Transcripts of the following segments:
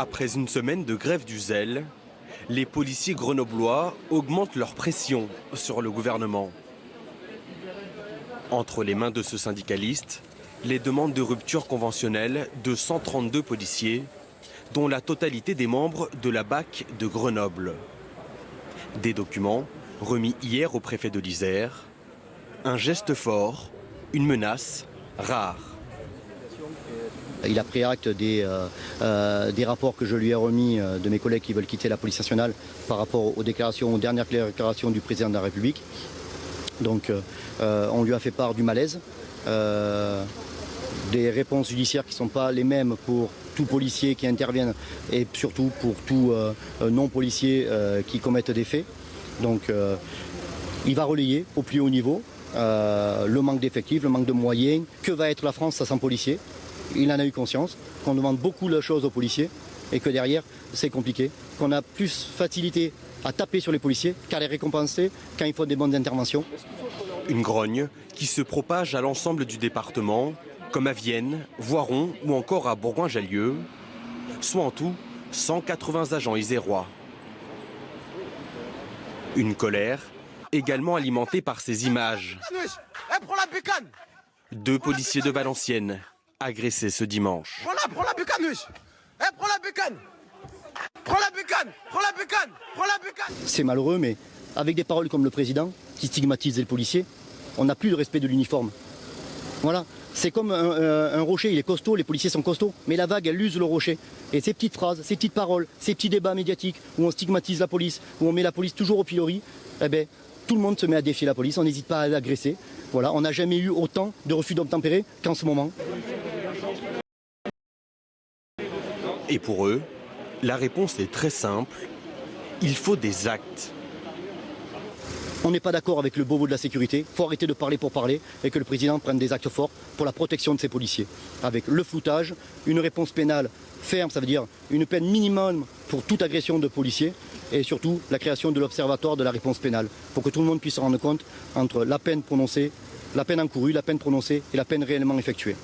Après une semaine de grève du zèle, les policiers grenoblois augmentent leur pression sur le gouvernement. Entre les mains de ce syndicaliste, les demandes de rupture conventionnelle de 132 policiers, dont la totalité des membres de la BAC de Grenoble. Des documents remis hier au préfet de l'Isère. Un geste fort, une menace rare. Il a pris acte des rapports que je lui ai remis de mes collègues qui veulent quitter la police nationale par rapport aux dernières déclarations du président de la République. Donc on lui a fait part du malaise, des réponses judiciaires qui ne sont pas les mêmes pour tout policier qui intervienne et surtout pour tout non-policier qui commettent des faits. Donc il va relayer au plus haut niveau le manque d'effectifs, le manque de moyens. Que va être la France sans policiers? Il en a eu conscience, qu'on demande beaucoup de choses aux policiers et que derrière c'est compliqué, qu'on a plus facilité à taper sur les policiers qu'à les récompenser quand ils font des bonnes interventions. Une grogne qui se propage à l'ensemble du département, comme à Vienne, Voiron ou encore à Bourgoin-Jallieu, soit en tout 180 agents isérois. Une colère également alimentée par ces images. 2 policiers de Valenciennes agressés ce dimanche. Prends la bécane, wesh. Prends la bécane. Prends la bécane. Prends la bécane. Prends la bécane. C'est malheureux, mais avec des paroles comme le président qui stigmatise les policiers, on n'a plus le respect de l'uniforme. Voilà, c'est comme un rocher, il est costaud, les policiers sont costauds, mais la vague, elle use le rocher. Et ces petites phrases, ces petites paroles, ces petits débats médiatiques où on stigmatise la police, où on met la police toujours au pilori, eh ben, tout le monde se met à défier la police, on n'hésite pas à l'agresser. Voilà, on n'a jamais eu autant de refus d'obtempérer qu'en ce moment. Et pour eux, la réponse est très simple. Il faut des actes. On n'est pas d'accord avec le bobo de la sécurité. Il faut arrêter de parler pour parler et que le président prenne des actes forts pour la protection de ses policiers. Avec le floutage, une réponse pénale ferme, ça veut dire une peine minimum pour toute agression de policiers et surtout la création de l'observatoire de la réponse pénale pour que tout le monde puisse se rendre compte entre la peine prononcée, la peine encourue, la peine prononcée et la peine réellement effectuée.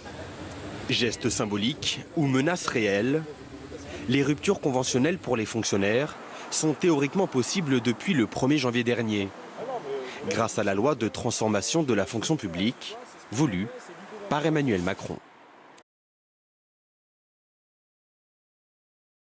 Gestes symboliques ou menaces réelles, les ruptures conventionnelles pour les fonctionnaires sont théoriquement possibles depuis le 1er janvier dernier, grâce à la loi de transformation de la fonction publique, voulue par Emmanuel Macron.